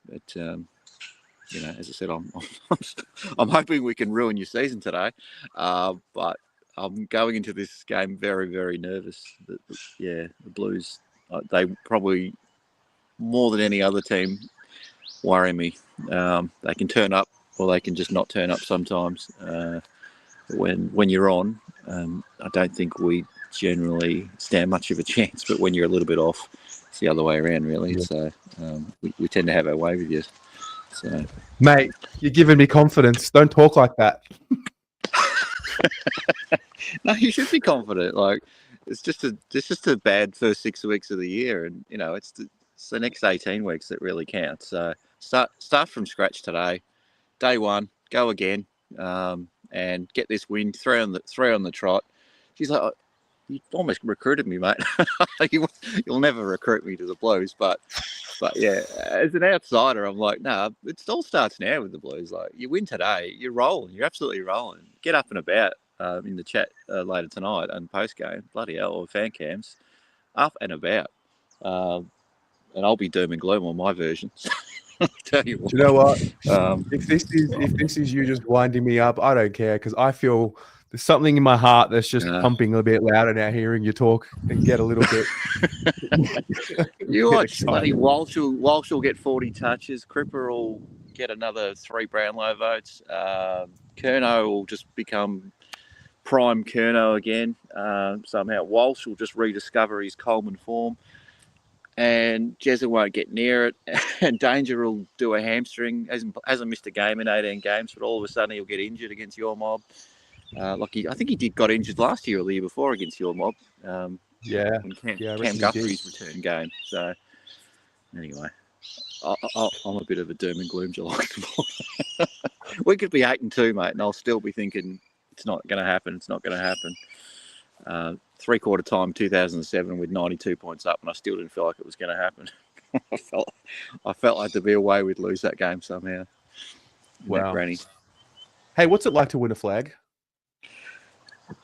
But you know, as I said, I'm hoping we can ruin your season today. But I'm going into this game very, very nervous. Yeah, the Blues, they probably more than any other team worry me. They can turn up or they can just not turn up sometimes. When you're on, I don't think we generally stand much of a chance. But when you're a little bit off, it's the other way around, really. Yeah. So we tend to have our way with you. So, mate, you're giving me confidence. Don't talk like that. No, you should be confident. Like it's just a bad first 6 weeks of the year, and you know it's the next 18 weeks that really count. So start from scratch today, day one, go again, and get this win. Three on the trot. She's like, you almost recruited me, mate. You'll never recruit me to the Blues, but yeah, as an outsider, I'm like, no, it all starts now with the Blues. Like you win today, you're rolling. You're absolutely rolling. Get up and about. In the chat later tonight and post game, bloody hell, or fan cams, up and about, and I'll be doom and gloom on my versions. Tell you what. Do you know what? If this is you just winding me up, I don't care because I feel there's something in my heart that's just pumping a bit louder now, hearing you talk and get a little bit. You watch, bloody Walsh will get 40 touches. Cripper will get another 3 Brownlow votes. Curnow will just become prime Curnow again. Somehow Walsh will just rediscover his Coleman form, and Jezza won't get near it. And Danger will do a hamstring. Hasn't missed a game in 18 games, but all of a sudden he'll get injured against your mob. I think he got injured last year or the year before against your mob. Cam Guthrie's return game. So anyway, I'm a bit of a doom and gloom Geelong. We could be 8-2, mate, and I'll still be thinking, it's not going to happen. It's not going to happen. 3/4 time, 2007, with 92 points up, and I still didn't feel like it was going to happen. I felt like to be away, we'd lose that game somehow. Wow. Granny. Hey, what's it like to win a flag?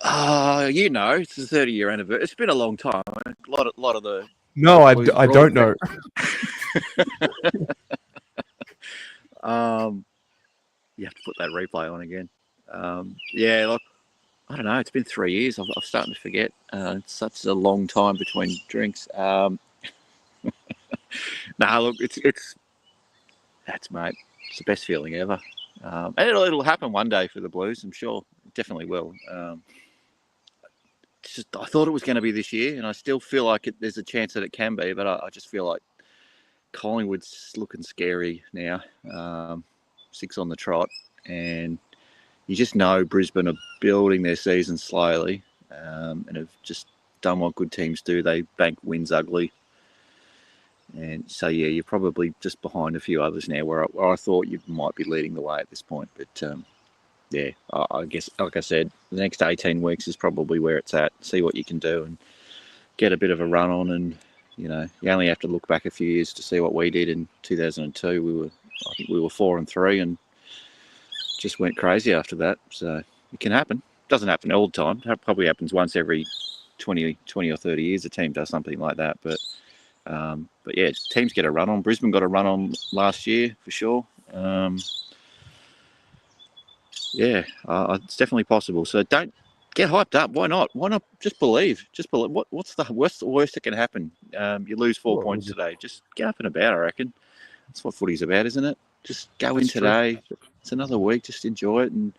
You know, it's the 30-year anniversary. It's been a long time. A lot of the. No, I don't know. You have to put that replay on again. Yeah, look, I don't know. It's been 3 years. I'm starting to forget. It's such a long time between drinks. Look, mate. It's the best feeling ever. And it'll happen one day for the Blues. I'm sure. It definitely will. I thought it was going to be this year, and I still feel like there's a chance that it can be. But I just feel like Collingwood's looking scary now. 6 on the trot, and you just know Brisbane are building their season slowly, and have just done what good teams do. They bank wins ugly. And so, yeah, you're probably just behind a few others now where I thought you might be leading the way at this point. But, yeah, I guess, like I said, the next 18 weeks is probably where it's at. See what you can do and get a bit of a run on. And, you know, you only have to look back a few years to see what we did in 2002. I think we were 4-3 and just went crazy after that. So it can happen. Doesn't happen all the time. It probably happens once every 20 or 30 years. A team does something like that. But yeah, teams get a run on. Brisbane got a run on last year for sure. Yeah, it's definitely possible. So don't get hyped up. Why not? Why not just believe? Just believe. What's the worst that can happen? You lose 4 points today. Just get up and about, I reckon. That's what footy's about, isn't it? Just go in today. It's another week. Just enjoy it and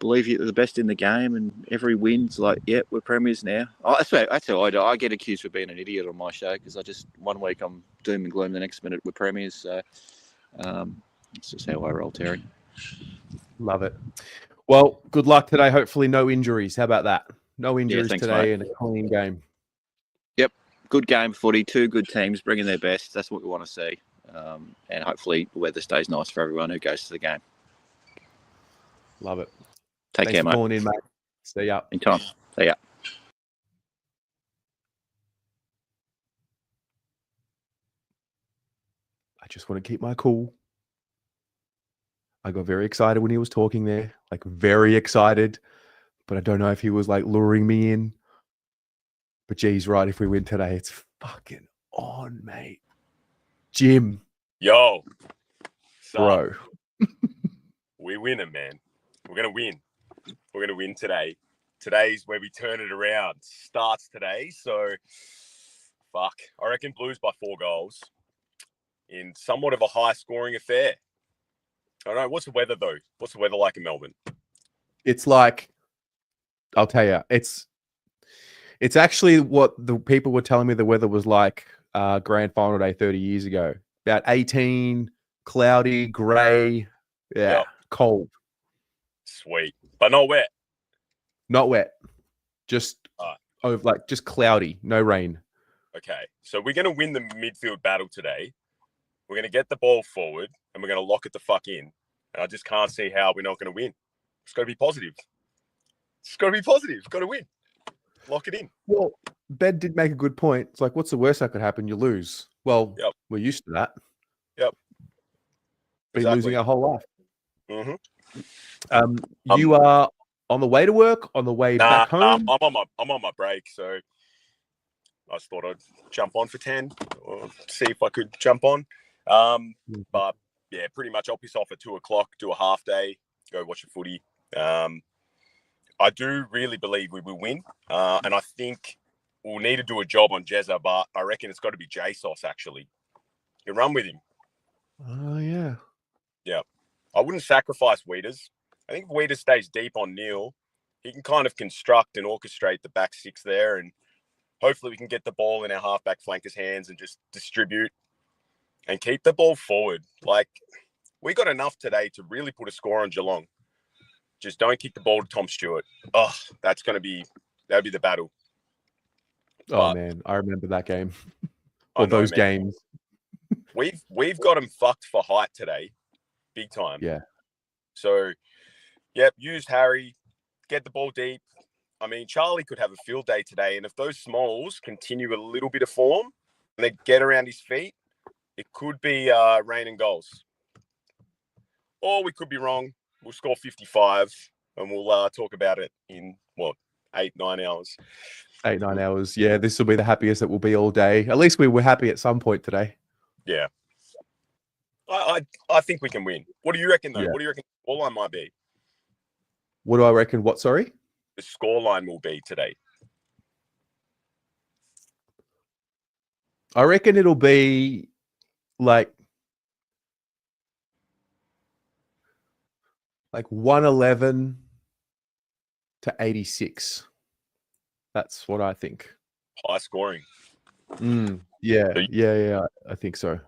believe you're the best in the game, and every win's like, yep, we're premiers now. That's how I do. I get accused of being an idiot on my show because I just, one week I'm doom and gloom, the next minute we're premiers. So it's just how I roll, Terry. Love it. Well, good luck today. Hopefully no injuries. How about that? No injuries thanks, today mate. and a clean game. Yep, good game of footy. Two good teams bringing their best. That's what we want to see. And hopefully the weather stays nice for everyone who goes to the game. Love it. Take Thanks care, for mate. calling in, mate. See ya. Anytime. See ya. I just want to keep my cool. I got very excited when he was talking there, like very excited, but I don't know if he was like luring me in. But geez, right, if we win today, it's fucking on, mate. Jim. Yo. Bro. We're winning, man. We're going to win. We're going to win today. Today's where we turn it around. Starts today. So, fuck. I reckon Blues by 4 goals in somewhat of a high-scoring affair. I don't know. What's the weather, though? What's the weather like in Melbourne? It's like, I'll tell you, it's actually what the people were telling me the weather was like grand final day 30 years ago. About 18, cloudy, grey, cold. Sweet. But not wet. Not wet. Just just cloudy, no rain. Okay. So we're going to win the midfield battle today. We're going to get the ball forward and we're going to lock it the fuck in. And I just can't see how we're not going to win. It's got to be positive. It's got to be positive. It's got to win. Lock it in. Well, Ben did make a good point. It's like, what's the worst that could happen? You lose. Well, we're used to that. Yep. Been losing our whole life. Mm-hmm. You are on the way to work, on the way back home? I'm on my break, so I just thought I'd jump on for 10 or see if I could jump on. But yeah, pretty much I'll piss off at 2:00, do a half day, go watch a footy. I do really believe we will win. And I think we'll need to do a job on Jezza, but I reckon it's got to be J-Sauce, actually. You run with him. Oh, yeah. Yeah. I wouldn't sacrifice Weeders. I think if Weeders stays deep on Neil, he can kind of construct and orchestrate the back six there, and hopefully we can get the ball in our halfback flankers' hands and just distribute and keep the ball forward. Like, we got enough today to really put a score on Geelong. Just don't kick the ball to Tom Stewart. Oh, that'd be the battle. Oh, man, I remember that game. Or those games. We've got him fucked for height today. Big time. Yeah. So, yep, use Harry, get the ball deep. I mean, Charlie could have a field day today, and if those smalls continue a little bit of form and they get around his feet, it could be rain and goals. Or we could be wrong. We'll score 55, and we'll talk about it in, 8-9 hours. 8-9 hours. Yeah, this will be the happiest it will be all day. At least we were happy at some point today. Yeah. I think we can win. What do you reckon, though? Yeah. What do you reckon the scoreline might be? What do I reckon? What, sorry? The scoreline will be today. I reckon it'll be like 111 to 86. That's what I think. High scoring. Yeah. I think so.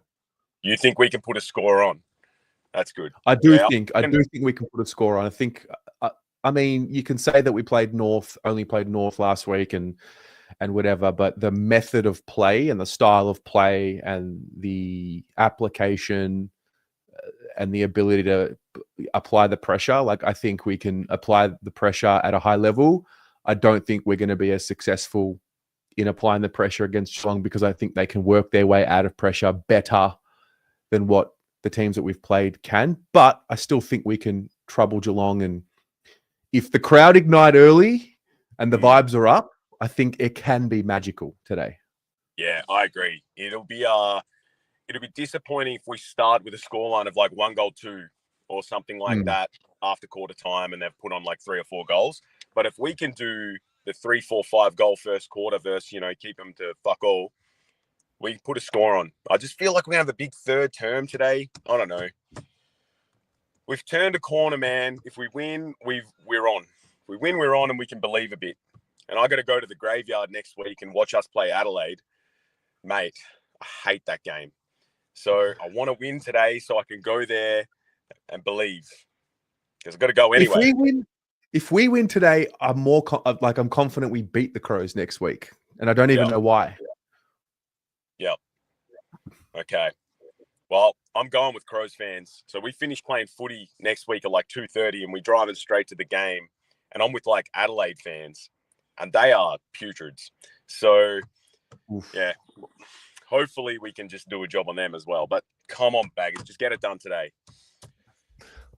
You think we can put a score on? That's good. I do think we can put a score on. I think. I mean, you can say that we only played North last week, and whatever, but the method of play and the style of play and the application and the ability to apply the pressure, like I think we can apply the pressure at a high level. I don't think we're going to be as successful in applying the pressure against Geelong because I think they can work their way out of pressure better than what the teams that we've played can. But I still think we can trouble Geelong, and if the crowd ignite early and the vibes are up, I think it can be magical today. Yeah, I agree. It'll be disappointing if we start with a scoreline of like 1-2 or something like that after quarter time and they've put on like 3 or 4 goals. But if we can do the 3, 4, 5 goal first quarter versus, keep them to fuck all, we can put a score on. I just feel like we're going to have a big third term today. I don't know. we've turned a corner, man. If we win, we're on. If we win, we're on, and we can believe a bit. And I got to go to the graveyard next week and watch us play Adelaide. Mate, I hate that game. So I want to win today so I can go there and believe. Because I've got to go anyway. If we win today, I'm more I'm confident we beat the Crows next week, and I don't even know why. Yep. Okay. Well, I'm going with Crows fans. So we finish playing footy next week at like 2:30, and we're driving straight to the game. And I'm with like Adelaide fans, and they are putreds. So, yeah, hopefully we can just do a job on them as well. But come on, Baggers, just get it done today.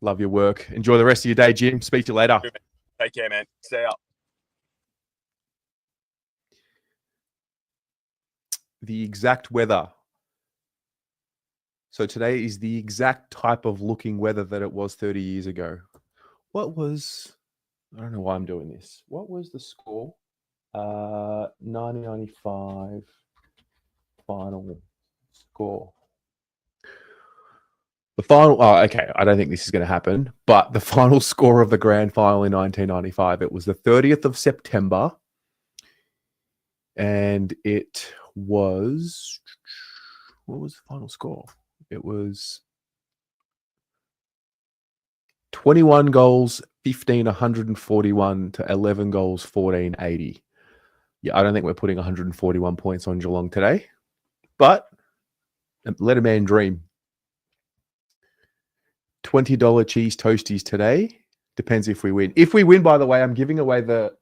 Love your work. Enjoy the rest of your day, Jim. Speak to you later. Take care, man. See ya. The exact weather. So today is the exact type of looking weather that it was 30 years ago. I don't know why I'm doing this. What was the score? 1995 final score. The final, okay, I don't think this is going to happen, but the final score of the grand final in 1995, it was the 30th of September, and it was, what was the final score? It was 21 goals, 141 to 11 goals, 1480. Yeah, I don't think we're putting 141 points on Geelong today, but let a man dream. $20 cheese toasties today. Depends if we win. If we win, by the way, I'm giving away the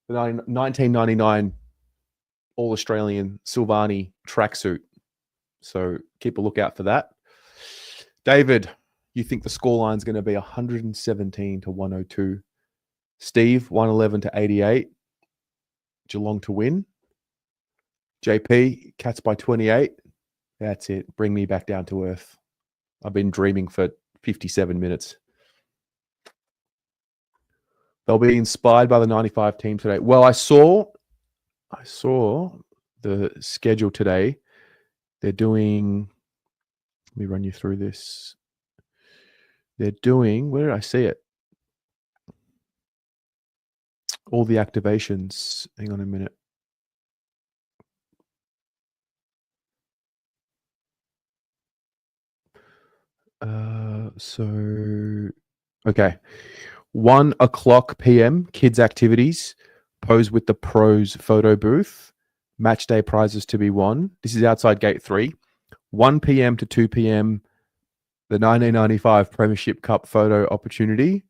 1999 All-Australian Silvani tracksuit. So keep a lookout for that. David, you think the scoreline is going to be 117 to 102. Steve, 111 to 88. Geelong to win. JP, Cats by 28. That's it. Bring me back down to earth. I've been dreaming for 57 minutes. They'll be inspired by the 95 team today. Well, I saw the schedule today. They're doing, let me run you through this. They're doing, where did I see it? All the activations. Hang on a minute. Okay. 1:00 p.m. kids activities. Pose with the pros photo booth. Match day prizes to be won. This is outside gate 3. 1 p.m. to 2 p.m. the 1995 Premiership Cup photo opportunity.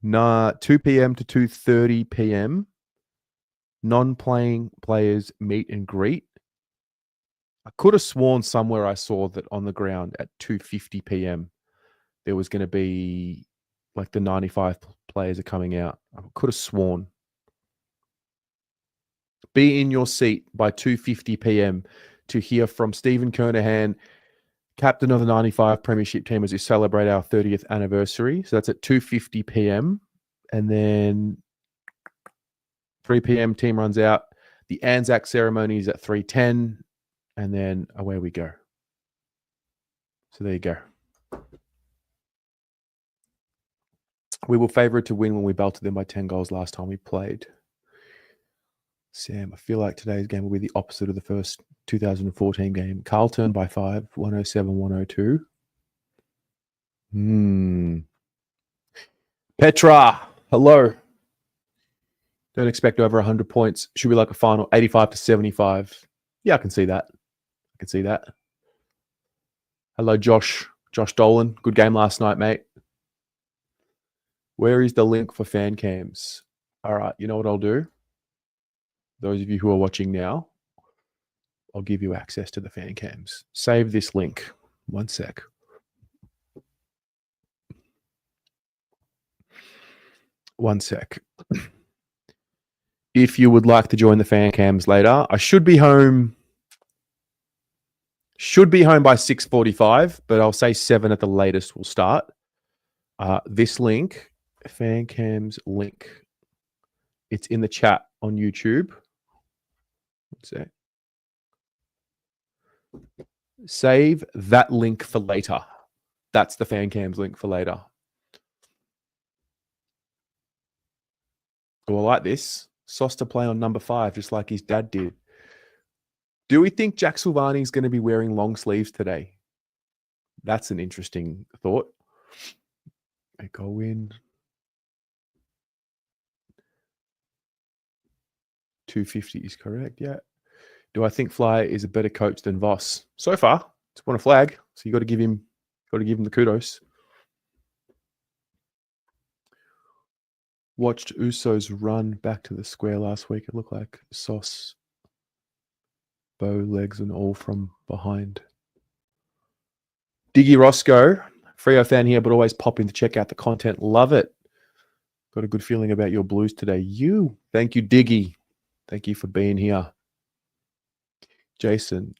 2 p.m. to 2:30 p.m. non-playing players meet and greet. I could have sworn somewhere I saw that on the ground at 2:50 p.m. there was going to be like the 95 players are coming out. I could have sworn. Be in your seat by 2:50 p.m. to hear from Stephen Kernahan, captain of the 95 Premiership team, as we celebrate our 30th anniversary. So that's at 2:50 p.m. And then 3 p.m. team runs out. The Anzac ceremony is at 3:10. And then away we go. So there you go. We were favoured to win when we belted them by 10 goals last time we played. Sam, I feel like today's game will be the opposite of the first 2014 game. Carlton by 5, 107-102. Petra, hello. Don't expect over 100 points. Should be like a final 85 to 75. Yeah, I can see that. Hello, Josh. Josh Dolan. Good game last night, mate. Where is the link for fan cams? All right, you know what I'll do? Those of you who are watching now, I'll give you access to the fan cams. Save this link. One sec. If you would like to join the fan cams later, I should be home by 6:45, but I'll say 7 at the latest will start. This link, fan cams link, it's in the chat on YouTube. Let's see. Save that link for later. That's the fan cams link for later. Oh, I like this. Sauce to play on number 5, just like his dad did. Do we think Jack Silvani is going to be wearing long sleeves today? That's an interesting thought. I go in. 250 is correct, yeah. Do I think Fly is a better coach than Voss? So far, it's won a flag, so you got to give him the kudos. Watched Usos run back to the square last week. It looked like Sauce, bow, legs, and all from behind. Diggy Roscoe, Freo fan here, but always pop in to check out the content. Love it. Got a good feeling about your Blues today. Thank you, Diggy. Thank you for being here. Jason,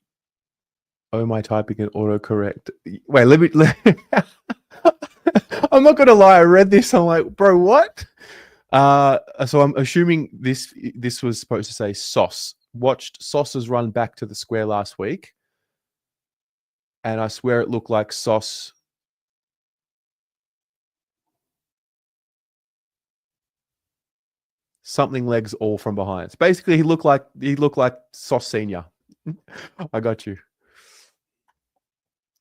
oh, my typing and autocorrect. Wait, let me. I'm not going to lie. I read this. I'm like, bro, what? So I'm assuming this was supposed to say Sauce. Watched Sauce's run back to the square last week. And I swear it looked like Sauce. Something legs all from behind. So basically, he looked like Sauce Senior. I got you.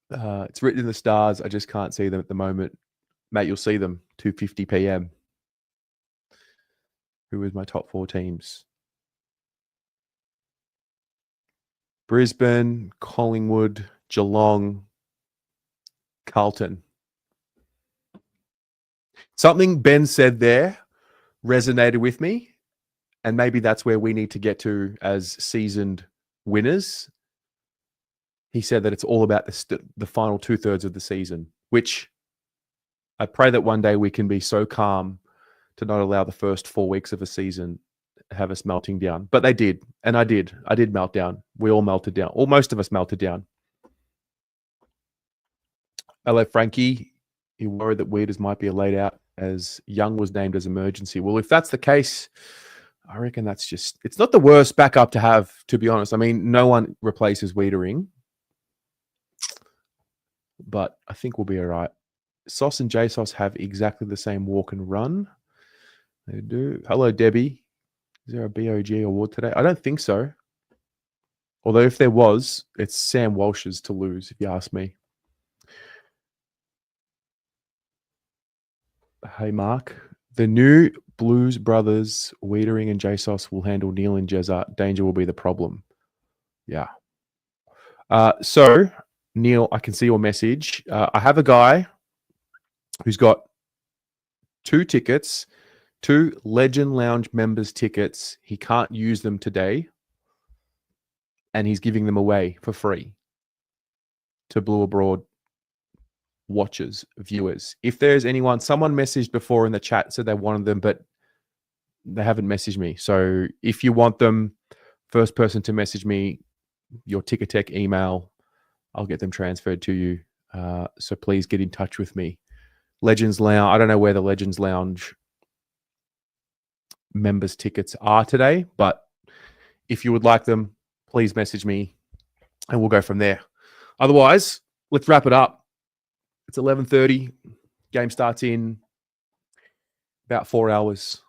It's written in the stars. I just can't see them at the moment. Mate, you'll see them. 2:50 p.m. Who was my top 4 teams? Brisbane, Collingwood, Geelong, Carlton. Something Ben said there resonated with me, and maybe that's where we need to get to as seasoned winners. He said that it's all about the final 2/3 of the season, which I pray that one day we can be so calm to not allow the first 4 weeks of a season have us melting down. But they did, and I did melt down. We all melted down. Or most of us melted down. Hello, Frankie. He worried that Weeders might be a laid out as Young was named as emergency. Well, if that's the case, I reckon it's not the worst backup to have, to be honest. I mean, no one replaces Wiedering, but I think we'll be all right. Sauce and J-Sauce have exactly the same walk and run. They do. Hello, Debbie. Is there a BOG award today? I don't think so. Although if there was, it's Sam Walsh's to lose, if you ask me. Hey, Mark. The new Blues brothers, Wiedering and J-Sauce, will handle Neil and Jezza. Danger will be the problem. Yeah. So, Neil, I can see your message. I have a guy who's got 2 tickets, 2 Legend Lounge members tickets. He can't use them today, and he's giving them away for free to Blue Abroad watchers, viewers. If there's anyone, someone messaged before in the chat, said they wanted them, but they haven't messaged me. So if you want them, first person to message me your Ticketek email, I'll get them transferred to you. So please get in touch with me. Legends Lounge. I don't know where the Legends Lounge members tickets are today, but if you would like them, please message me and we'll go from there. Otherwise, let's wrap it up. It's 11:30. Game starts in about 4 hours.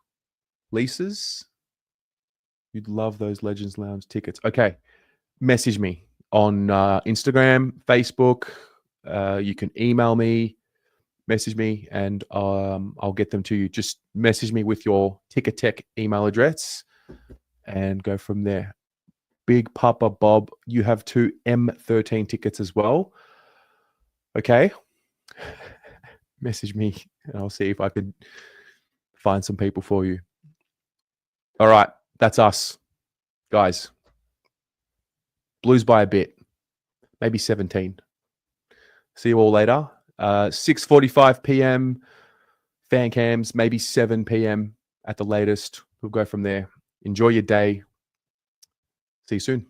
Leases? You'd love those Legends Lounge tickets. Okay. Message me on Instagram, Facebook. You can email me, message me, and I'll get them to you. Just message me with your Ticketek email address and go from there. Big Papa Bob, you have 2 M13 tickets as well. Okay. Message me and I'll see if I could find some people for you. All right. That's us, guys. Blues by a bit, maybe 17. See you all later. 6:45 p.m. fan cams, maybe 7 p.m. at the latest. We'll go from there. Enjoy your day. See you soon.